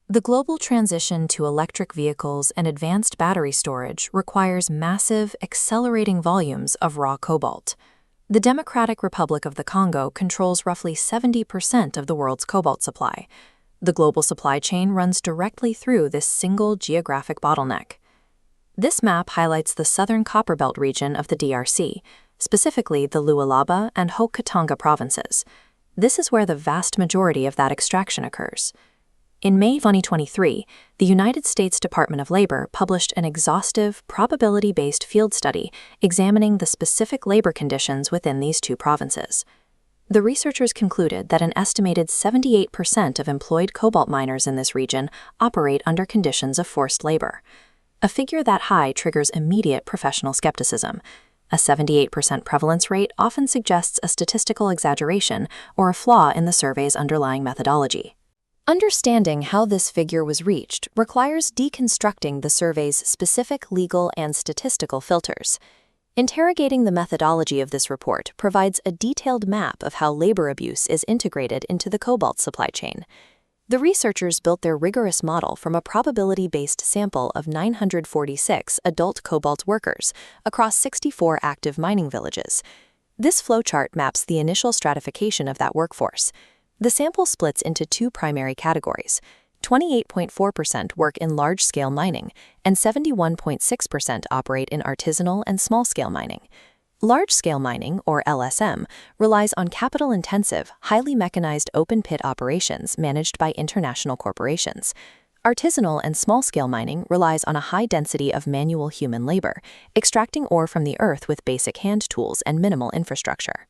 The global transition to electric vehicles and advanced battery storage requires massive, accelerating volumes of raw cobalt. The Democratic Republic of the Congo controls roughly 70% of the world's cobalt supply. The global supply chain runs directly through this single geographic bottleneck. This map highlights the southern Copperbelt region of the DRC, specifically the Lualaba and Haut-Katanga provinces. This is where the vast majority of that extraction occurs. In May 2023, the United States Department of Labor published an exhaustive, probability-based field study examining the specific labor conditions within these two provinces. The researchers concluded that an estimated 78% of employed cobalt miners in this region operate under conditions of forced labor. A figure that high triggers immediate professional skepticism. A 78% prevalence rate often suggests a statistical exaggeration or a flaw in the survey's underlying methodology. Understanding how this figure was reached requires deconstructing the survey's specific legal and statistical filters. Interrogating the methodology of this report provides a detailed map of how labor abuse is integrated into the cobalt supply chain. The researchers built their rigorous model from a probability-based sample of 946 adult cobalt workers across 64 active mining villages. This flowchart maps the initial stratification of that workforce. The sample splits into two primary categories. 28.4% work in large-scale mining, and 71.6% operate in artisanal and small-scale mining. Large-scale mining, or LSM, relies on capital-intensive, highly mechanized open-pit operations managed by international corporations. Artisanal and small-scale mining relies on a high density of manual human labor, extracting ore from the earth with basic hand tools and minimal infrastructure.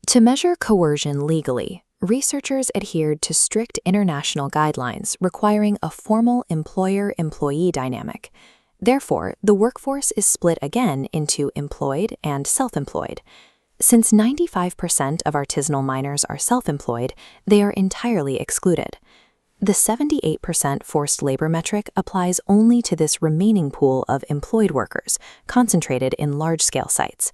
To measure coercion legally, researchers adhered to strict international guidelines requiring a formal employer-employee dynamic. Therefore, the workforce is split again into employed and self-employed. Since 95% of artisanal miners are self-employed, they are entirely excluded. The 78% forced labor metric applies only to this remaining pool of employed workers, concentrated in large-scale sites.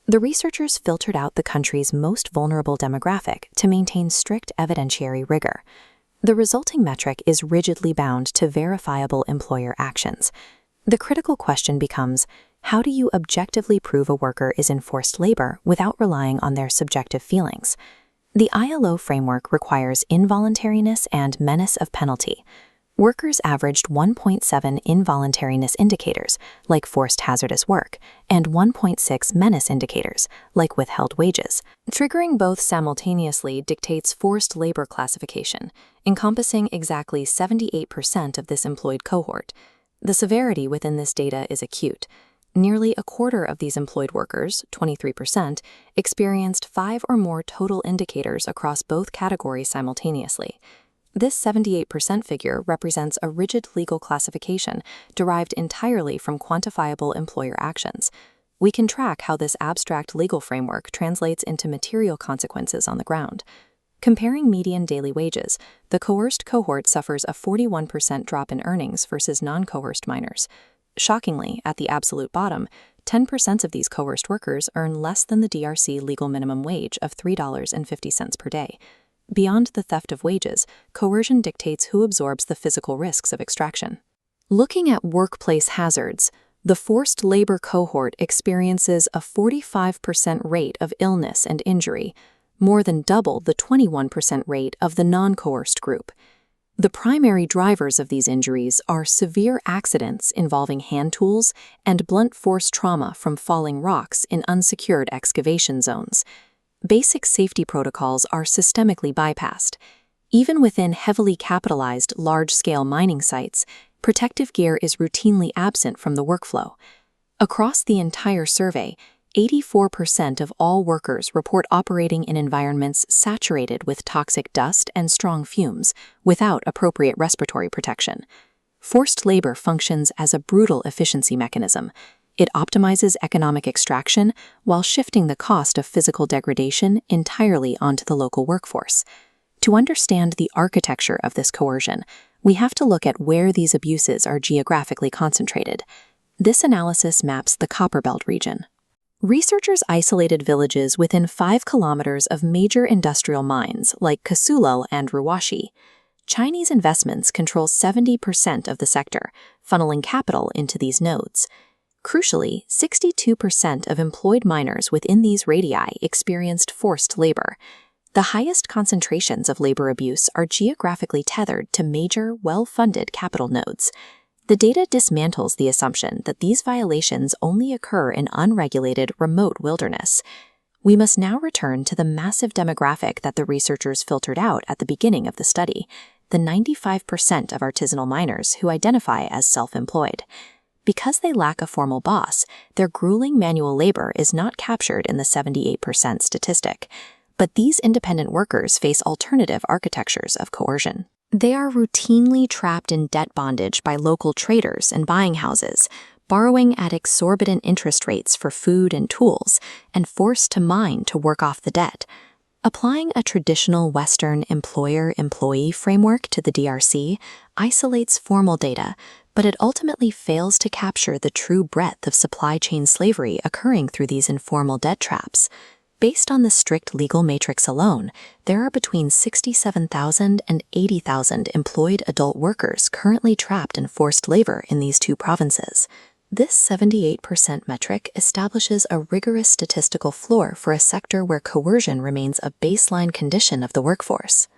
The researchers filtered out the country's most vulnerable demographic to maintain strict evidentiary rigor. The resulting metric is rigidly bound to verifiable employer actions. The critical question becomes, how do you objectively prove a worker is in forced labor without relying on their subjective feelings? The ILO framework requires involuntariness and menace of penalty. Workers averaged 1.7 involuntariness indicators, like forced hazardous work, and 1.6 menace indicators, like withheld wages. Triggering both simultaneously dictates forced labor classification, encompassing exactly 78% of this employed cohort. The severity within this data is acute. Nearly a quarter of these employed workers, 23%, experienced 5 or more total indicators across both categories simultaneously. This 78% figure represents a rigid legal classification derived entirely from quantifiable employer actions. We can track how this abstract legal framework translates into material consequences on the ground. Comparing median daily wages, the coerced cohort suffers a 41% drop in earnings versus non-coerced miners. Shockingly, at the absolute bottom, 10% of these coerced workers earn less than the DRC legal minimum wage of $3.50 per day. Beyond the theft of wages, coercion dictates who absorbs the physical risks of extraction. Looking at workplace hazards, the forced labor cohort experiences a 45% rate of illness and injury, more than double the 21% rate of the non-coerced group. The primary drivers of these injuries are severe accidents involving hand tools and blunt force trauma from falling rocks in unsecured excavation zones. Basic safety protocols are systemically bypassed. Even within heavily capitalized, large-scale mining sites, protective gear is routinely absent from the workflow. Across the entire survey, 84% of all workers report operating in environments saturated with toxic dust and strong fumes, without appropriate respiratory protection. Forced labor functions as a brutal efficiency mechanism. It optimizes economic extraction while shifting the cost of physical degradation entirely onto the local workforce. To understand the architecture of this coercion, we have to look at where these abuses are geographically concentrated. This analysis maps the Copperbelt region. Researchers isolated villages within 5 kilometers of major industrial mines like Kasulo and Ruwashi. Chinese investments control 70% of the sector, funneling capital into these nodes. Crucially, 62% of employed miners within these radii experienced forced labor. The highest concentrations of labor abuse are geographically tethered to major, well-funded capital nodes. The data dismantles the assumption that these violations only occur in unregulated, remote wilderness. We must now return to the massive demographic that the researchers filtered out at the beginning of the study, the 95% of artisanal miners who identify as self-employed. Because they lack a formal boss, their grueling manual labor is not captured in the 78% statistic. But these independent workers face alternative architectures of coercion. They are routinely trapped in debt bondage by local traders and buying houses, borrowing at exorbitant interest rates for food and tools, and forced to mine to work off the debt. Applying a traditional Western employer-employee framework to the DRC isolates formal data, but it ultimately fails to capture the true breadth of supply chain slavery occurring through these informal debt traps. Based on the strict legal matrix alone, there are between 67,000 and 80,000 employed adult workers currently trapped in forced labor in these two provinces. This 78% metric establishes a rigorous statistical floor for a sector where coercion remains a baseline condition of the workforce.